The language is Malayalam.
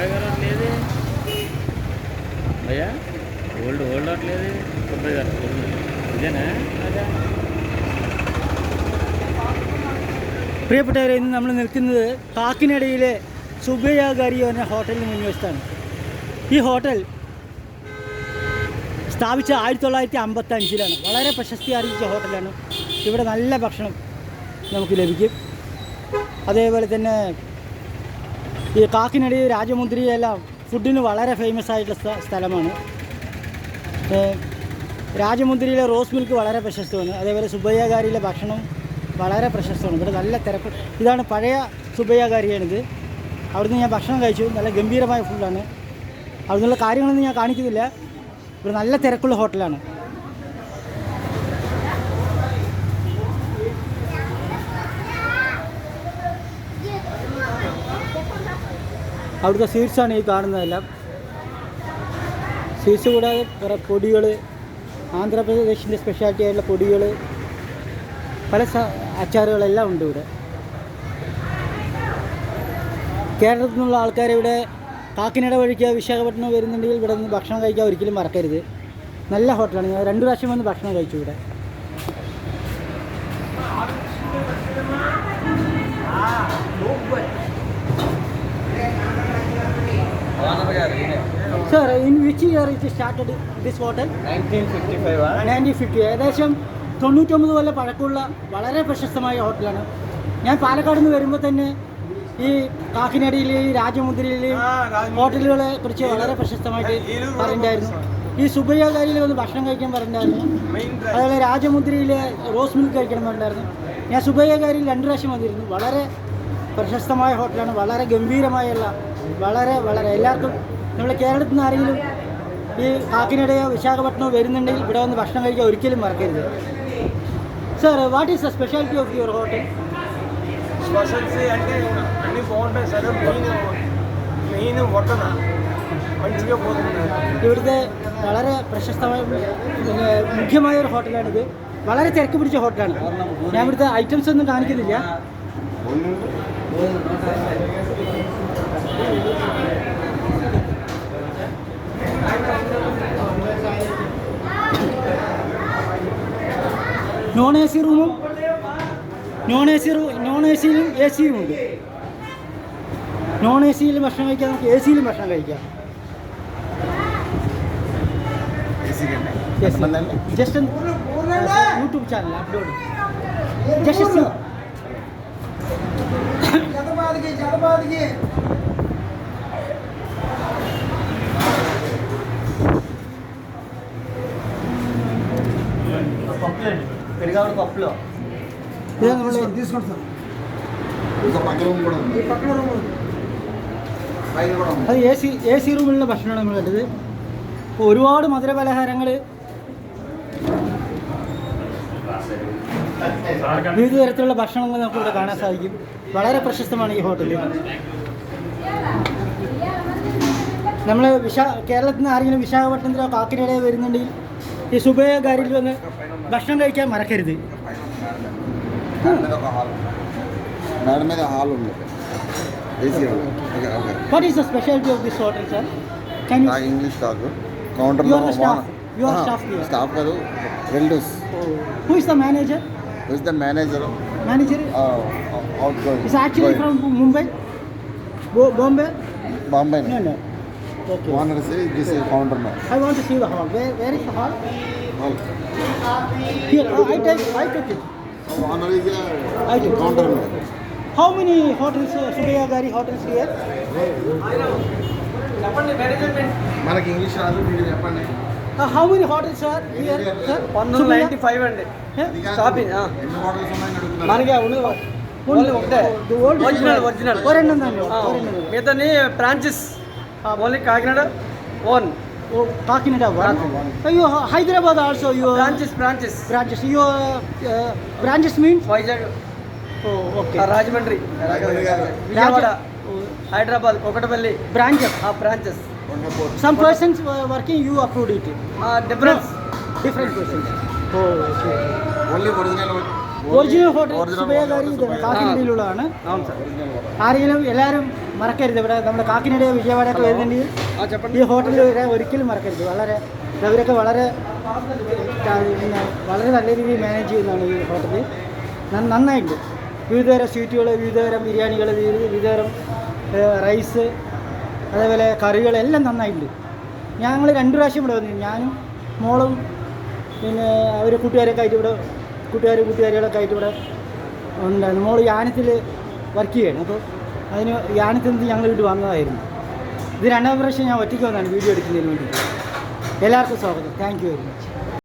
సుబ్బయ్య గారు అట్లేదు అయ్యా, ఓల్డ్ అట్లేదు సుబ్బయ్య గారు ഇതന്നെ. പ്രിയപ്പെട്ടവരെ, ഇന്ന് നമ്മൾ നിൽക്കുന്നത് കാക്കിനടയിലെ സുബയ്യ ഗാരി എന്ന ഹോട്ടലിന് മുൻവശത്താണ്. ഈ ഹോട്ടൽ സ്ഥാപിച്ച 1955-ലാണ്. വളരെ പ്രശസ്തി ആർജിച്ച ഹോട്ടലാണ്. ഇവിടെ നല്ല ഭക്ഷണം നമുക്ക് ലഭിക്കും. അതേപോലെ തന്നെ ഈ കാക്കിനടി, രാജമുന്ദ്രിയെല്ലാം ഫുഡിന് വളരെ ഫേമസ് ആയിട്ടുള്ള സ്ഥലമാണ്. രാജമുന്ദ്രിയിലെ റോസ് മിൽക്ക് വളരെ പ്രശസ്തമാണ്. അതേപോലെ സുബയ്യ ഗാരിയിലെ ഭക്ഷണം വളരെ പ്രശസ്തമാണ്. ഇവിടെ നല്ല തിരക്ക്. ഇതാണ് പഴയ സുബയ്യ ഗാരിയാണിത്. അവിടുന്ന് ഞാൻ ഭക്ഷണം കഴിച്ചു. നല്ല ഗംഭീരമായ ഫുഡാണ്. അവിടുന്നുള്ള കാര്യങ്ങളൊന്നും ഞാൻ കാണിക്കുന്നില്ല. ഇവിടെ നല്ല തിരക്കുള്ള ഹോട്ടലാണ്. അവിടുത്തെ സ്വീറ്റ്സാണ് ഈ കാണുന്നതെല്ലാം. സ്വീറ്റ്സ് കൂടാതെ കുറേ പൊടികൾ, ആന്ധ്രാപ്രദേശിൻ്റെ സ്പെഷ്യാലിറ്റി ആയിട്ടുള്ള പൊടികൾ, പല അച്ചാറുകളെല്ലാം ഉണ്ട് ഇവിടെ. കേരളത്തിൽ നിന്നുള്ള ആൾക്കാർ ഇവിടെ കാക്കിനട വഴിക്ക് വിശാഖപട്ടണം വരുന്നുണ്ടെങ്കിൽ ഇവിടെ നിന്ന് ഭക്ഷണം കഴിക്കാൻ ഒരിക്കലും മറക്കരുത്. നല്ല ഹോട്ടലാണ്. ഞാൻ 2 പ്രാവശ്യം വന്ന് ഭക്ഷണം കഴിച്ചു ഇവിടെ. Sir, in which year it started this hotel? 1955. 1950. ഏകദേശം 99 കൊല്ലം പഴക്കമുള്ള വളരെ പ്രശസ്തമായ ഹോട്ടലാണ്. ഞാൻ പാലക്കാട് നിന്ന് വരുമ്പോൾ തന്നെ ഈ കാക്കിനടയിലെ ഈ രാജമുദ്രയിലെയും ഹോട്ടലുകളെ കുറിച്ച് വളരെ പ്രശസ്തമായിട്ട് പറഞ്ഞിട്ടുണ്ടായിരുന്നു. ഈ സുബയ്യ ഗാരിയിൽ വന്ന് ഭക്ഷണം കഴിക്കാൻ പറഞ്ഞിട്ടുണ്ടായിരുന്നു. അതുപോലെ രാജമുദ്രയിലെ റോസ് മിൽക്ക് കഴിക്കണം പറഞ്ഞിട്ടുണ്ടായിരുന്നു. ഞാൻ സുബയ്യ ഗാരിയിൽ 2 പ്രാവശ്യം വന്നിരുന്നു. വളരെ പ്രശസ്തമായ ഹോട്ടലാണ്. വളരെ ഗംഭീരമായുള്ള വളരെ എല്ലാവർക്കും, നമ്മുടെ കേരളത്തിൽ നിന്ന് ആരെങ്കിലും ഈ കാക്കിനടയോ വിശാഖപട്ടണമോ വരുന്നുണ്ടെങ്കിൽ ഇവിടെ വന്ന് ഭക്ഷണം കഴിക്കാൻ ഒരിക്കലും മറക്കരുത്. Sir, what is the speciality of your hotel? స్పెషల్సీ అంటే అన్ని బాగుంటాయి సార్. మెయిన్ వట్టన మంచిగా పోతుంది. ഇവിടുത്തെ വളരെ പ്രശസ്തമായ മുഖ്യമായ ഒരു ഹോട്ടലാണിത്. വളരെ തിരക്ക് പിടിച്ച ഹോട്ടലാണ്. ഞാൻ ഇവിടുത്തെ ഐറ്റംസ് ഒന്നും കാണിക്കുന്നില്ല. നോൺ എ സി റൂമും നോൺ എ സിയിലും എ സിയും ഉണ്ട്. നോൺ എ സിയിൽ ഭക്ഷണം കഴിക്കാം, നമുക്ക് എ സിയിലും ഭക്ഷണം കഴിക്കാം. Just YouTube channel upload just see. పెరిగాడు పప్పులో తీసుకోండి సార్. അത് എ സി റൂമിലുള്ള ഭക്ഷണമാണ് നമ്മൾ കണ്ടത്. ഇപ്പോൾ ഒരുപാട് മധുരപലഹാരങ്ങൾ, വിവിധ തരത്തിലുള്ള ഭക്ഷണങ്ങൾ നമുക്ക് ഇവിടെ കാണാൻ സാധിക്കും. വളരെ പ്രശസ്തമാണ് ഈ ഹോട്ടൽ. നമ്മൾ കേരളത്തിൽ നിന്ന് ആരെങ്കിലും വിശാഖപട്ടണത്തിലോ കാക്കിനടയോ വരുന്നുണ്ടെങ്കിൽ ഈ സുബയ്യ ഗാരിയിൽ വന്ന് ഭക്ഷണം കഴിക്കാൻ മറക്കരുത്. What is the specialty of this hotel, sir? Can you? English talk. Counter. You are the staff. You are staff here. Staff kadu. Vendors. Who is the manager? Who is the manager? Manager Outgoing. is actually from Mumbai, Bombay. Bombay. No. Okay. One say this is counter man. I want to see the hall. Where is the hall? Hall. Here. I took it. One is I took counter man. How many hotels, Subbaiah Gari hotels here? మనకి ఇంగ్లీష్ రాదు, మీరు చెప్పండి. How many hotels are here, sir? 195 అండి షాపింగ్. ఎన్ని హోటల్స్ ఉన్నాయని అడుగుతున్నారు. మనకి ఓన్లీ ఒకటే ఒరిజినల్. మిగతాని branches. Only Kakinada own. Kakinada one. You Hyderabad also your branches. Your branches means Vizag, okay. Rajahmundry, Vijayawada, Hyderabad, Kukatpally branches. Branches. Some persons were working, you approved it. Different persons. Okay. Only original hotel Subbaiah gari കാക്കിനടയിലുള്ളതാണ്. అవును సార్. ആരെങ്കിലും എല്ലാവരും മറക്കരുത്. ഇവിടെ നമ്മുടെ കാക്കിനട വിജയവാഡയൊക്കെ വരുന്നുണ്ടെങ്കിൽ ഈ ഹോട്ടലിൽ വരെ ഒരിക്കലും മറക്കരുത്. വളരെ അവരൊക്കെ വളരെ പിന്നെ വളരെ നല്ല രീതിയിൽ മാനേജ് ചെയ്യുന്നതാണ് ഈ ഹോട്ടൽ. നന്നായിട്ട് വിവിധതരം സ്വീറ്റുകൾ, വിവിധതരം ബിരിയാണികൾ, വിവിധതരം റൈസ്, അതേപോലെ കറികളെല്ലാം നന്നായിട്ടുണ്ട്. ഞങ്ങൾ 2 പ്രാവശ്യം ഇവിടെ വന്നിരുന്നു. ഞാനും മോളും പിന്നെ അവർ കൂട്ടുകാരൊക്കെ ആയിട്ട് ഇവിടെ കൂട്ടുകാരികളൊക്കെ ആയിട്ട് ഇവിടെ ഉണ്ടായിരുന്നു. മോൾ യാനത്തിൽ വർക്ക് ചെയ്യണം. അപ്പോൾ അതിന് യാനത്തിൽ നിന്ന് ഞങ്ങൾ വീട്ടിൽ വന്നതായിരുന്നു. ഇത് 2ാം പ്രാവശ്യം ഞാൻ ഒറ്റയ്ക്ക് വന്നതാണ് വീഡിയോ എടുക്കുന്നതിന് വേണ്ടിയിട്ട്. എല്ലാവർക്കും സ്വാഗതം. Thank you very much.